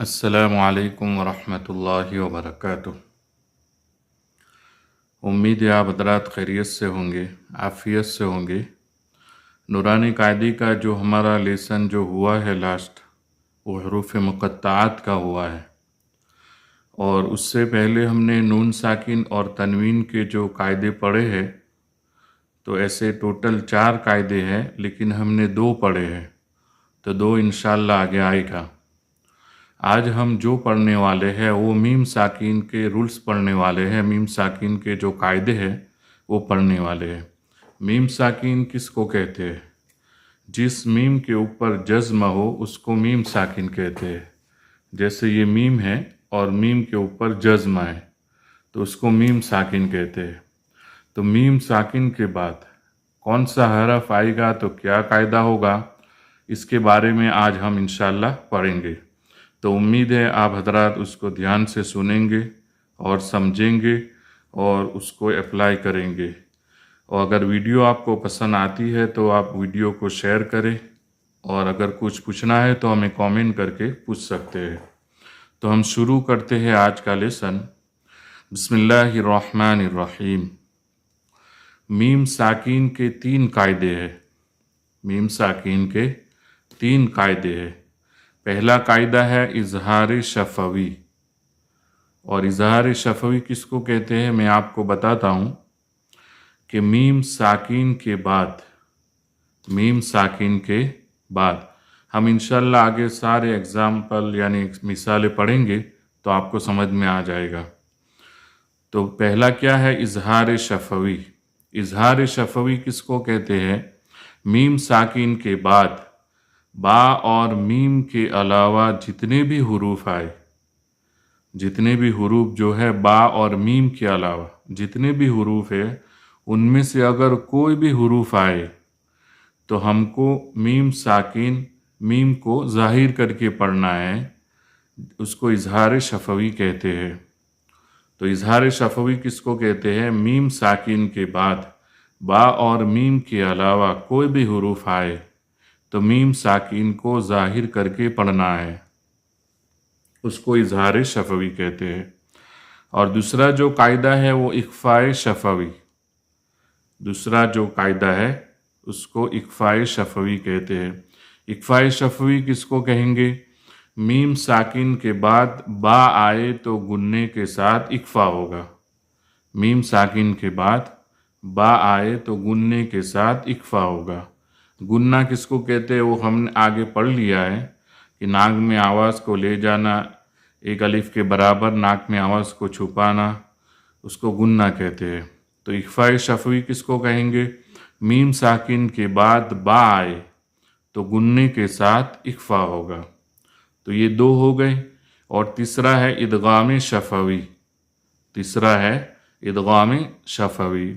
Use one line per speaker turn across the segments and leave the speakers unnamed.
अस्सलामु अलैकुम वरहमतुल्लाहि वबरकातुह। उम्मीद है आप हज़रात खैरियत से होंगे, आफ़ियत से होंगे। नूरानी कायदे का जो हमारा लेसन जो हुआ है लास्ट, वो हरूफ मुक़त्ताआत का हुआ है, और उससे पहले हमने नून साकिन और तनवीन के जो कायदे पढ़े हैं, तो ऐसे टोटल 4 कायदे हैं, लेकिन हमने 2 पढ़े हैं, तो 2 इंशाअल्लाह आगे आएगा। आज हम जो पढ़ने वाले हैं वो मीम साकिन के रूल्स पढ़ने वाले हैं। मीम साकिन के जो कायदे हैं वो पढ़ने वाले हैं। मीम साकिन किसको कहते हैं? जिस मीम के ऊपर जज्म हो उसको मीम साकिन कहते हैं। जैसे ये मीम है और मीम के ऊपर जज्म है तो उसको मीम साकिन कहते हैं। तो मीम साकिन के बाद कौन सा हरफ आएगा तो क्या कायदा होगा, इसके बारे में आज हम इंशाअल्लाह पढ़ेंगे। तो उम्मीद है आप हजरात उसको ध्यान से सुनेंगे और समझेंगे और उसको अप्लाई करेंगे। और अगर वीडियो आपको पसंद आती है तो आप वीडियो को शेयर करें, और अगर कुछ पूछना है तो हमें कमेंट करके पूछ सकते हैं। तो हम शुरू करते हैं आज का लेसन। बिस्मिल्लाहिर्रहमानिर्रहीम। मीम साकिन के 3 कायदे हैं। मीम साकिन के 3 कायदे हैं। पहला कायदा है इजहार शफवी। और इजहार शफवी किसको कहते हैं मैं आपको बताता हूँ कि मीम साकिन के बाद हम इंशाअल्लाह आगे सारे एग्जाम्पल यानी मिसालें पढ़ेंगे तो आपको समझ में आ जाएगा। तो पहला क्या है? इजहार शफवी। इजहार शफवी किसको कहते हैं? मीम साकिन के बाद बा और मीम के अलावा जितने भी हुरूफ आए, जितने भी हुरूफ जो है बा और मीम के अलावा जितने भी हुरूफ है, उनमें से अगर कोई भी हुरूफ आए तो हमको मीम साकिन मीम को ज़ाहिर करके पढ़ना है। उसको इजहार शफवी कहते हैं। तो इजहार शफवी किसको कहते हैं? मीम साकिन के बाद बा और मीम के अलावा कोई भी हुरूफ आए तो मीम साकिन को ज़ाहिर करके पढ़ना है, उसको इजहार शफवी कहते हैं। और दूसरा जो कायदा है वो इख्फाए शफवी। दूसरा जो कायदा है उसको इख्फाए शफवी कहते हैं। इख्फाए शफवी किसको कहेंगे? मीम साकिन के बाद बा आए तो गुन्ने के साथ इख्फा होगा। मीम साकिन के बाद बा आए तो गुन्ने के साथ इख्फा होगा। गुन्ना किसको कहते हैं वो हमने आगे पढ़ लिया है कि नाक में आवाज़ को ले जाना, एक अलिफ के बराबर नाक में आवाज़ को छुपाना, उसको गुन्ना कहते हैं। तो इख्फाए शफवी किसको कहेंगे? मीम साकिन के बाद बा आए तो गुन्ने के साथ इख्फा होगा। तो ये 2 हो गए। और तीसरा है इदगाम शफवी। तीसरा है इदगाम शफवी।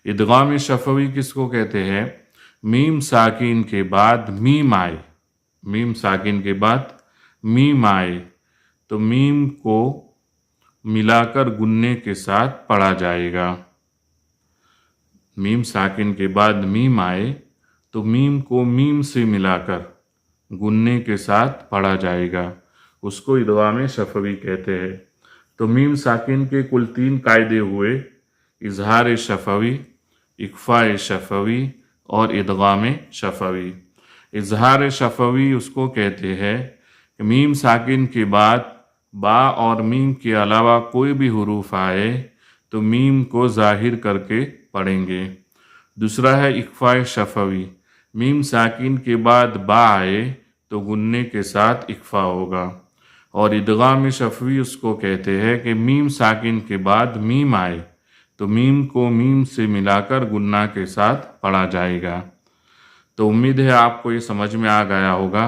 इदगाम शफवी किसको कहते हैं? मीम साकिन के बाद मीम आए, मीम साकिन के बाद मीम आए तो मीम को मिलाकर गुन्ने के साथ पढ़ा जाएगा। मीम साकिन के बाद मीम आए तो मीम को मीम से मिलाकर गुन्ने के साथ पढ़ा जाएगा, उसको इदगाम शफवी कहते हैं। तो मीम साकिन के कुल 3 कायदे हुए: इजहार शफवी, इख्फाए शफवी और इदगाम शफवी। इजहार शफवी उसको कहते हैं कि मीम साकिन के बाद बा और मीम के अलावा कोई भी हुरूफ आए तो मीम को ज़ाहिर करके पढ़ेंगे। दूसरा है इख्फाए शफवी। मीम साकिन के बाद बा आए तो गुन्ने के साथ इख्फा होगा। और इदगाम शफवी उसको कहते हैं कि मीम साकिन के बाद मीम आए तो मीम को मीम से मिलाकर गुन्ना के साथ पढ़ा जाएगा। तो उम्मीद है आपको ये समझ में आ गया होगा।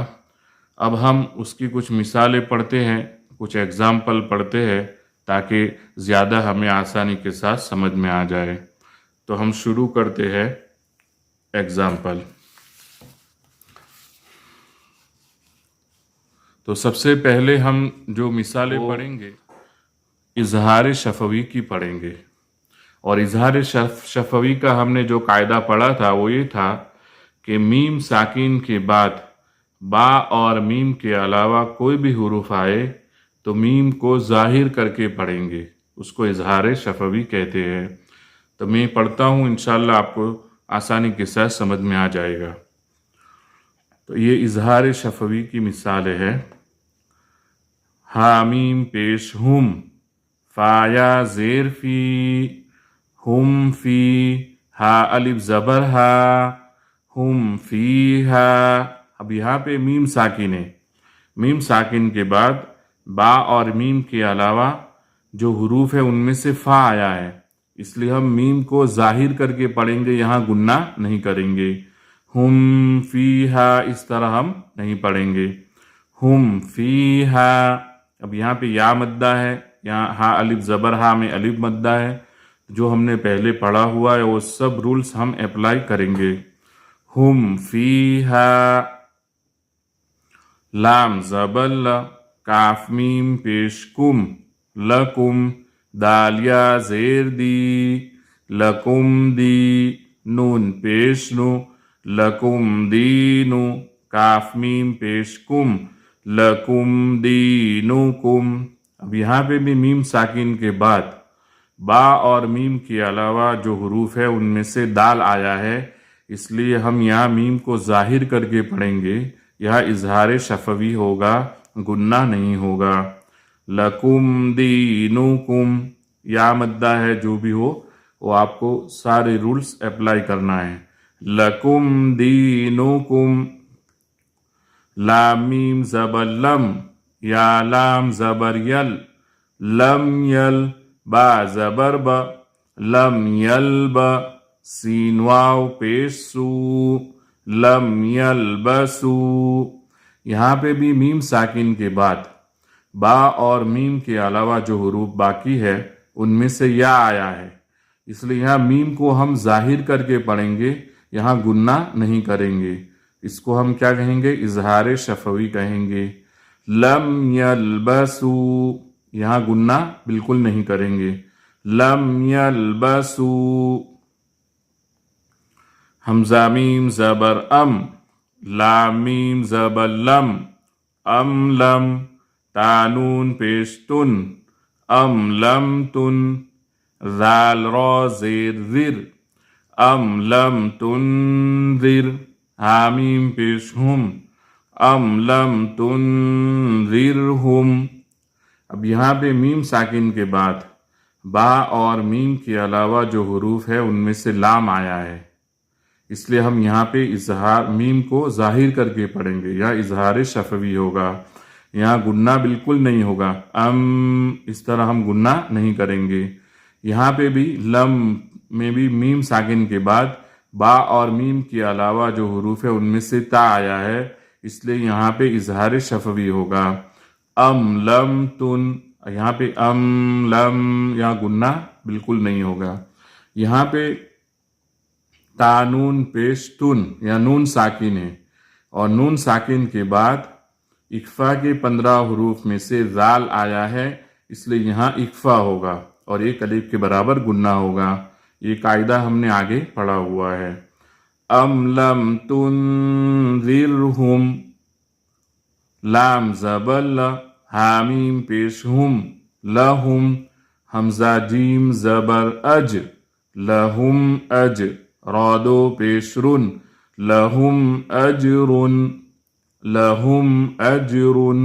अब हम उसकी कुछ मिसालें पढ़ते हैं, कुछ एग्जाम्पल पढ़ते हैं ताकि ज़्यादा हमें आसानी के साथ समझ में आ जाए। तो हम शुरू करते हैं एग्जाम्पल। तो सबसे पहले हम जो मिसालें पढ़ेंगे इजहार शफवी की पढ़ेंगे। और इजहार शफवी का हमने जो कायदा पढ़ा था वो ये था कि मीम साकिन के बाद बा और मीम के अलावा कोई भी हुरूफ आए तो मीम को ज़ाहिर करके पढ़ेंगे, उसको इजहार शफवी कहते हैं। तो मैं पढ़ता हूँ, इंशाल्लाह आपको आसानी के साथ समझ में आ जाएगा। तो ये इजहार शफवी की मिसाल है। हामीम पेश हुम, फाया ज़ेर फी, हुम फी, हा अलिफ ज़बर हा, हुम फी हा। अब यहाँ पे मीम साकिन है। मीम साकिन के बाद बा और मीम के अलावा जो हुरूफ है उनमें से फा आया है, इसलिए हम मीम को ज़ाहिर करके पढ़ेंगे, यहाँ गुन्ना नहीं करेंगे। हुम फीहा इस तरह हम नहीं पढ़ेंगे, हुम फीहा। अब यहाँ पे या मद्दा है, यहाँ हा अलिफ ज़बर हा में अलिफ मद्दा है। जो हमने पहले पढ़ा हुआ है वो सब रूल्स हम अप्लाई करेंगे। हुम फीहा, लाम ज़बर ल, काफ मीम पेश कुम, लकुम, दालिया ज़ेर दी, लकुम दी, नून पेश नु, लकुम दीनु, काफ मीम पेश कुम, लकुम दीनुकुम। अब यहाँ पे भी मीम साकिन के बाद बा और मीम के अलावा जो हुरूफ है उनमें से दाल आया है, इसलिए हम यहाँ मीम को ज़ाहिर करके पढ़ेंगे। यह इजहार शफवी होगा, गुन्ना नहीं होगा। लकुम दीनुकुम, या मद्दा है, जो भी हो वो आपको सारे रूल्स अप्लाई करना है। लकुम दीनुकुम, लाम मीम ज़बर लम, या लाम ज़बर यल, लम यल, बा ज़बर ब, लम यल ब, सीन वाव पेश सू, लम यल बसू। यहाँ पे भी मीम साकिन के बाद बा और मीम के अलावा जो हुरूफ बाकी है उनमें से या आया है, इसलिए यहाँ मीम को हम ज़ाहिर करके पढ़ेंगे, यहाँ गुन्ना नहीं करेंगे। इसको हम क्या कहेंगे? इजहार शफवी कहेंगे। लम यलबसू, यहाँ गुन्ना बिल्कुल नहीं करेंगे। लम यलबसू। हमजा मीम ज़बर अम, लाम मीम ज़बर लम, अम लम, तानून पेश तुन, अम लम तुन, ज़ाल रा ज़ेर ज़िर, अम लम तुनज़िर, हामीम पेश हुम, अम लम तुनज़िरहुम। अब यहाँ पे मीम साकिन के बाद बा और मीम के अलावा जो हुरूफ है उनमें से लाम आया है, इसलिए हम यहाँ पे इजहार मीम को ज़ाहिर करके पढ़ेंगे। यह इजहार शफवी होगा, यहाँ गुन्ना बिल्कुल नहीं होगा। इस तरह हम गुन्ना नहीं करेंगे। यहाँ पे भी लम में भी मीम साकिन के बाद बा और मीम के अलावा जो हुरूफ है उनमें से ता आया है, इसलिए यहाँ पे इजहार शफवी होगा। अम लम तुन, यहाँ पे अम लम, यहाँ गुन्ना बिल्कुल नहीं होगा। यहाँ पे तानून पेश तुन, या नून साकिन है, और नून साकिन के बाद इक्फा के 15 हुरूफ में से जाल आया है, इसलिए यहाँ इक्फा होगा और एक अलीफ के बराबर गुन्ना होगा। ये कायदा हमने आगे पढ़ा हुआ है। अम लम तुनज़िरहुम, लाम ज़बर ल, हामीम पेश हुम, लहुम, हमजा जीम ज़बर अज, लहुम अज, रौदो पेश रुन, लहुम अजरुन, लहुम अजरुन।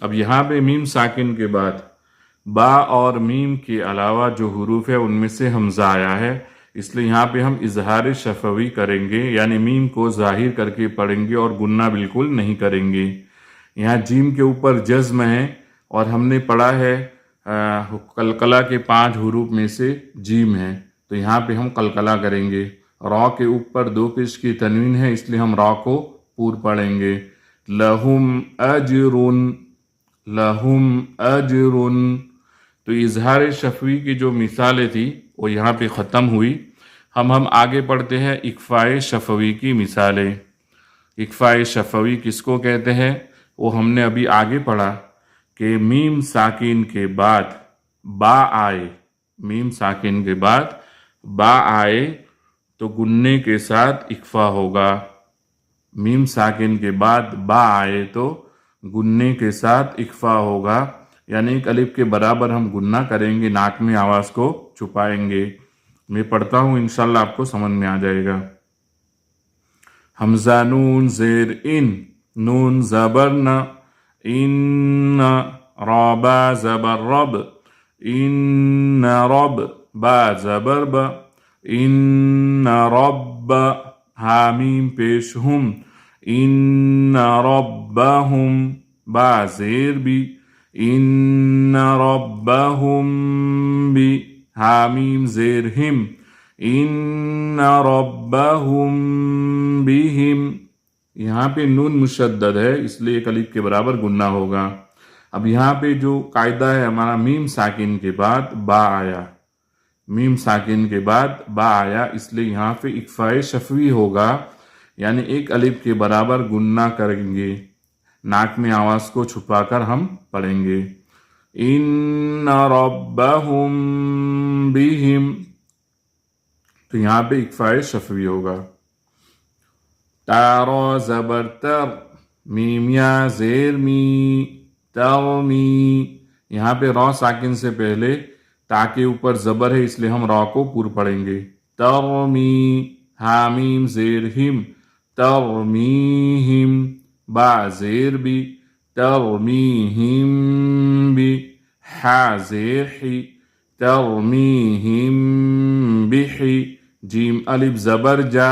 अब यहाँ पे मीम साकिन के बाद बा और मीम के अलावा जो हुरूफ है उनमें से हमजा आया है, इसलिए यहाँ पे हम इजहार शफवी करेंगे, यानी मीम को ज़ाहिर करके पढ़ेंगे और गुन्ना बिल्कुल नहीं करेंगे। यहाँ जीम के ऊपर जज्म है और हमने पढ़ा है कलकला के 5 हुरूफ में से जीम है, तो यहाँ पे हम कलकला करेंगे। रॉ के ऊपर 2 पेश की तनवीन है, इसलिए हम रॉ को पूर पढ़ेंगे। लहुम अजरुन, लहुम अजरुन। तो इजहार शफवी की जो मिसालें थी वो यहाँ पे ख़त्म हुई। हम आगे पढ़ते हैं इक्फ़ाए शफवी की मिसालें। इक्फ़ाए शफवी किसको कहते हैं वो हमने अभी आगे पढ़ा कि मीम साकिन के बाद बा आए, मीम साकिन के बाद बा आए तो गुन्ने के साथ इक्फ़ा होगा। मीम साकिन के बाद बा आए तो गुन्ने के साथ इक्फ़ा होगा। यानी एक अलिफ के बराबर हम गुन्ना करेंगे, नाक में आवाज़ को छुपाएंगे। मैं पढ़ता हूँ, इंशाल्लाह आपको समझ में आ जाएगा। हमजा नून ज़ेर इन, नून ज़बर न, इन रबा ज़बर रब, इन रब बा ज़बर ब, इन रब हामीम पेश हम, इन रब्बहुम बा ज़ेर बी, इन रब्बहुम बी हामीम ज़ेर हिम, इन रब्बहुम बिहिम। यहाँ पे नून मुशद्दद है, इसलिए एक अलिफ के बराबर गुन्ना होगा। अब यहाँ पे जो कायदा है हमारा, मीम साकिन के बाद बा आया, मीम साकिन के बाद बा आया, इसलिए यहाँ पे इक्फाए शफवी होगा, यानी एक अलिफ के बराबर गुन्ना करेंगे, नाक में आवाज़ को छुपाकर हम पढ़ेंगे। इन रब्बहुम बिहिम, तो यहाँ पे इक्फाए शफवी होगा। तारा ज़बर तर, मीम या ज़ेर मी, तरमी। यहाँ पे रॉ साकिन से पहले ता के ऊपर ज़बर है, इसलिए हम रॉ को पूर पढ़ेंगे। तरमी हामीम ज़ेर हिम, तरमीहिम बा ज़ेर बी, तरमीहिम बी हा ज़ेर ही, तरमीहिम बिही जीम अलिफ ज़बर जा,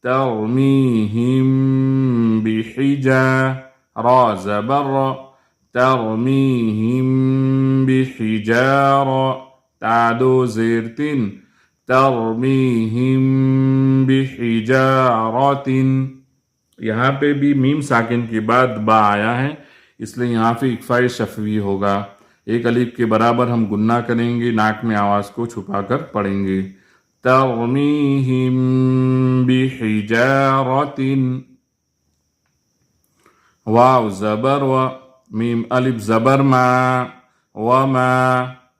तरमीहिम बिहिजा रा ज़बर र, तरमीहिम बिहिजारा तादो ज़ेर तिन, तरमीहिम बिहिजारतिन। यहाँ पे भी मीम साकिन के बाद बा आया है, इसलिए यहाँ पे इक्फाए शफवी होगा, एक अलिफ के बराबर हम गुन्ना करेंगे, नाक में आवाज़ को छुपाकर पढ़ेंगे। तरमीहिम बिहिजारतिन, वाव ज़बर व, मीम अलिफ ज़बर मा, वमा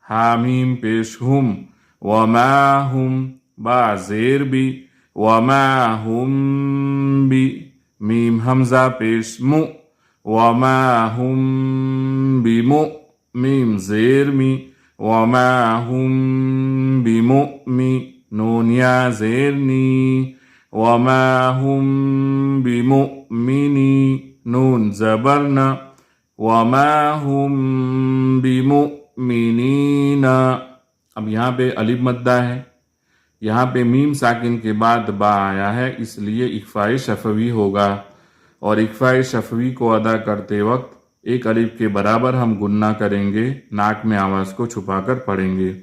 हामीम पेश हुम, वमा हुम बा ज़ेर बी, वमा हुम बी मीम हमजा पेश मु, वमा हुम बिमु मीम ज़ेर मी, वमा हुम बिमुमी नून या ज़ेर नी, वमा हुम बिमुमिनी नून ज़बर न, वमा हुम बिमुमिनीना। अब यहाँ पे अलिफ मद्दा है, यहाँ पे मीम साकिन के बाद बा आया है, इसलिए इक्फाए शफवी होगा, और इक्फाए शफवी को अदा करते वक्त एक अलिफ के बराबर हम गुन्ना करेंगे, नाक में आवाज़ को छुपाकर पढ़ेंगे।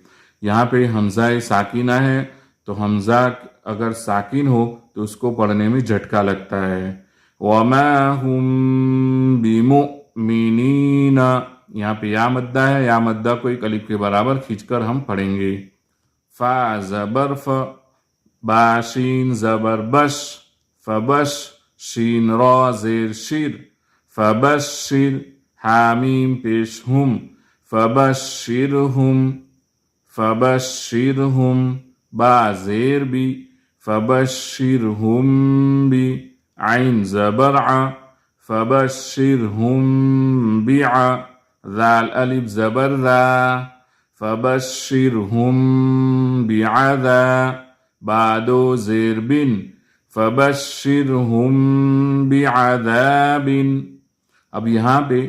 यहाँ पे हमज़ा साकिना है, तो हमज़ा अगर साकिन हो तो उसको पढ़ने में झटका लगता है। वमा हुम बिमुमिनीना, यहाँ पे या मद्दा है, या मद्दा को एक अलिफ के बराबर खींचकर हम पढ़ेंगे। फा ज़बर फ, बा शीन ज़बर बश, फबश शीन रा ज़ेर शिर, फबशिर हामीम पेश हुम, फबशिरहुम, फबशिरहुम बा ज़ेर बी, फबशिरहुम बी आइन ज़बर आ, फबशिरहुम बिआ ज़ाल अलिफ ज़बर ज़ा, फबशिरहुम बिअज़ा बादो ज़ेर बिन, फबशिरहुम बिअज़ाबिन। अब यहाँ पे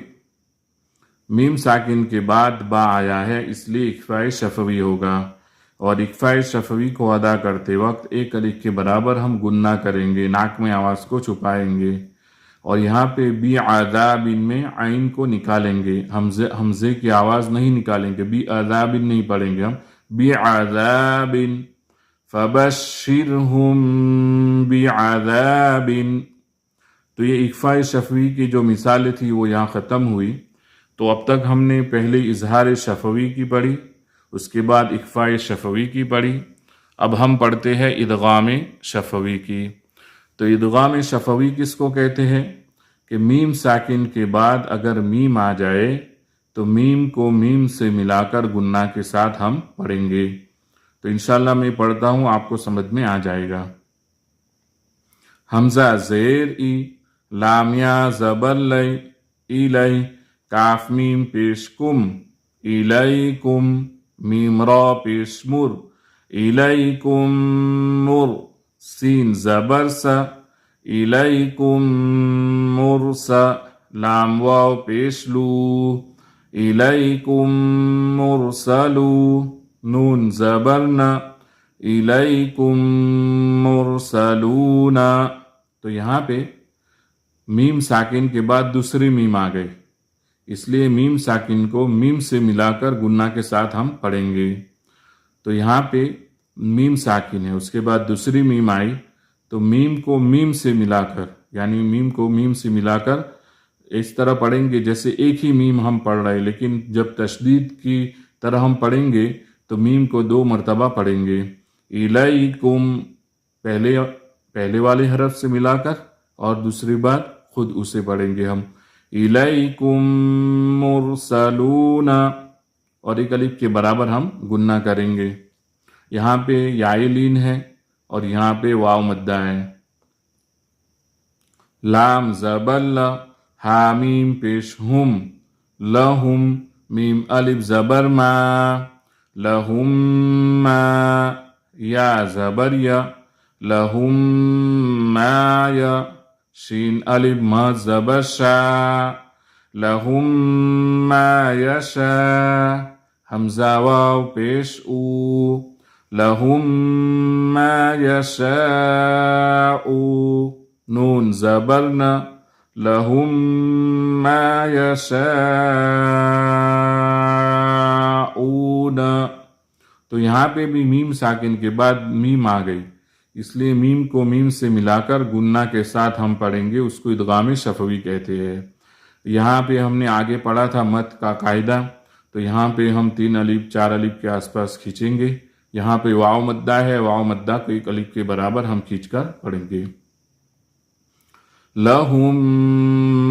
मीम साकिन के बाद बा आया है, इसलिए इक्फाए शफवी होगा, और इक्फाए शफवी को अदा करते वक्त एक अलिफ के बराबर हम गुन्ना करेंगे, नाक में आवाज़ को छुपाएंगे, और यहाँ पे बी आज़ाबिन में आइन को निकालेंगे, हमजे की आवाज़ नहीं निकालेंगे, बी आज़ाबिन नहीं पढ़ेंगे हम, बी आज़ाबिन, फबशिरहुम बी आज़ाबिन। तो ये इक्फाए शफवी की जो मिसालें थी वो यहाँ ख़त्म हुई। तो अब तक हमने पहले इजहार शफवी की पढ़ी, उसके बाद इक्फाए शफवी की पढ़ी, अब हम पढ़ते हैं इदगाम शफवी की। तो इदगाम शफवी किसको कहते हैं कि मीम साकिन के बाद अगर मीम आ जाए तो मीम को मीम से मिलाकर गुन्ना के साथ हम पढ़ेंगे। तो इंशाल्लाह मैं पढ़ता हूँ, आपको समझ में आ जाएगा। हमजा ज़ेर ई, लामिया ज़बर लै, इलै, काफ मीम पेश कुम, इलैकुम, मीम रा पेश मुर, इलैकुम मुर, सीन जबर सा, इलैकुम मुरसा, लाम वाव पेश लू, इलैकुम मुरसलू, नून जबरना, इलैकुम मुरसलूना। तो यहाँ पे मीम साकिन के बाद दूसरी मीम आ गई, इसलिए मीम साकिन को मीम से मिलाकर गुन्ना के साथ हम पढ़ेंगे। तो यहाँ पे मीम साकिन है, उसके बाद दूसरी मीम आई, तो मीम को मीम से मिलाकर, यानी मीम को मीम से मिलाकर इस तरह पढ़ेंगे जैसे एक ही मीम हम पढ़ रहे हैं, लेकिन जब तशदीद की तरह हम पढ़ेंगे तो मीम को 2 मरतबा पढ़ेंगे। इलैकुम पहले वाले हरफ से मिलाकर, और दूसरी बार खुद उसे पढ़ेंगे हम, इलैकुम मुरसलूना, और एक अलिफ के बराबर हम गुन्ना करेंगे। यहाँ पे याए लीन है और यहाँ पे वाव मद्दा है। लाम जबल्ला, हामीम पेश हुम, लहुम, मीम अलिफ जबर मा, लहुम मा, या जबर या, लहुम माया, शीन अलिफ मा जबर शा, लहुम मा यशा, हमजा वाव पेश ऊ, लहुम मा यशाऊ, नून जबरना, लहुम मा यशाऊना। तो यहाँ पे भी मीम साकिन के बाद मीम आ गई, इसलिए मीम को मीम से मिलाकर गुन्ना के साथ हम पढ़ेंगे, उसको इदगाम शफवी कहते हैं। यहाँ पे हमने आगे पढ़ा था मत का कायदा, तो यहाँ पे हम 3 अलिफ 4 अलिफ के आसपास खींचेंगे। यहाँ पे वाव मद्दा है, वाव मद्दा को 1 अलिफ के बराबर हम खींचकर पढ़ेंगे। लहुम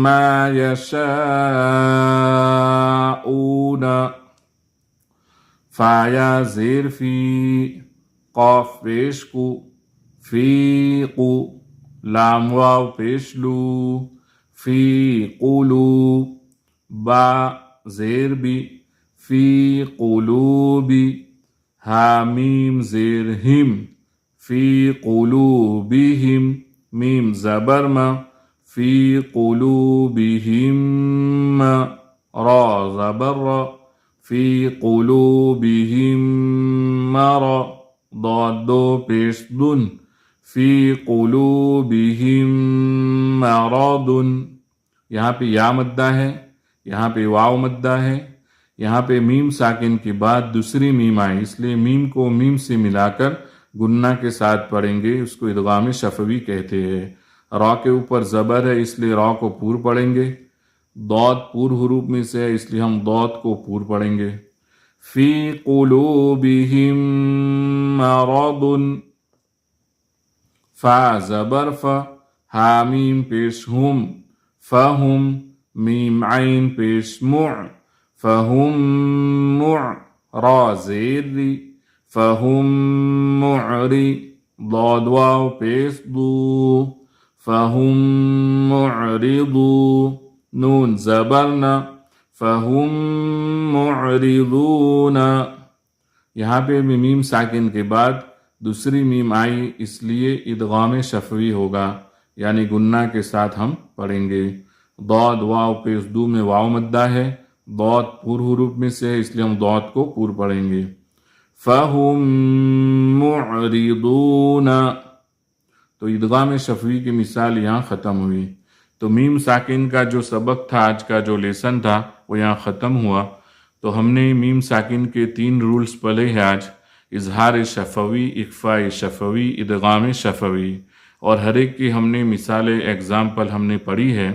मा यशाऊना, फाया ज़ेर फी, क़ाफ पेश कु, फी कु, लाम वाव पेश लू, फी कुलू, बा ज़ेर बी, फी कुलूबी, हामीम ज़ेर हिम, फी कुलूबिहिम, मीम ज़बर मा, फी कुलूबिहिम, रा ज़बर रा, फी कुलूबिहिम मरा, दाद दो पेश दुन, फी कुलूबिहिम मरादुन। यहाँ पे या मद्दा है, यहाँ पे वाव मद्दा है, यहाँ पे मीम साकिन के बाद दूसरी मीम आई, इसलिए मीम को मीम से मिलाकर गुन्ना के साथ पढ़ेंगे, उसको इदगाम शफवी कहते हैं। रा के ऊपर ज़बर है, इसलिए रा को पूर पढ़ेंगे। दौद पूर हुरूफ में से है, इसलिए हम दौद को पूर पढ़ेंगे। फी कुलूबिहिम मरादुन, फा ज़बर फा, हामीम पेश हुम, फहुम, मीम आइन पेश मुअ, फहुम मुअ, रा ज़ेर री, फहुम मुअरी, दाद वाव पेश दू, फहुम मुअरिदू, नून ज़बरना, फहुम मुअरिदूना। यहाँ पे भी मीम साकिन के बाद दूसरी मीम आई, इसलिए इदगाम शफवी होगा, यानी गुन्ना के साथ हम पढ़ेंगे। दौद वाव पेश दू में वाव मद्दा है, दौद पूर हुरूफ में से है, इसलिए हम दौद को पूर पढ़ेंगे। फहुम मुअरिदूना। तो इदगाम शफवी की मिसाल यहाँ ख़त्म हुई। तो मीम साकिन का जो सबक था, आज का जो लेसन था, वो यहाँ ख़त्म हुआ। तो हमने मीम साकिन के 3 रूल्स पढ़े हैं आज, इजहार शफवी, इख्फा शफवी, इदगाम शफवी, और हर एक की हमने मिसालें एग्ज़ाम्पल हमने पढ़ी है।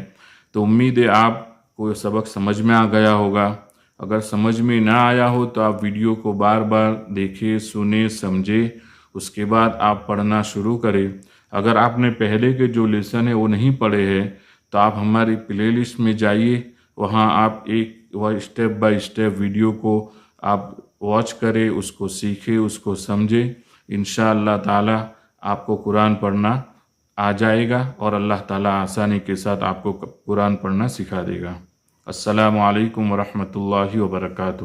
तो उम्मीद है आपको सबक समझ में आ गया होगा। अगर समझ में ना आया हो तो आप वीडियो को बार बार देखें, सुने, समझे, उसके बाद आप पढ़ना शुरू करें। अगर आपने पहले के जो लेसन है वो नहीं पढ़े हैं तो आप हमारी प्लेलिस्ट में जाइए, वहाँ आप एक स्टेप बाय स्टेप वीडियो को आप वॉच करें, उसको सीखें, उसको समझें। इंशाअल्लाह ताला आपको कुरान पढ़ना आ जाएगा और अल्लाह ताला आसानी के साथ आपको कुरान पढ़ना सिखा देगा। السلام علیکم ورحمۃ اللہ وبرکاتہ.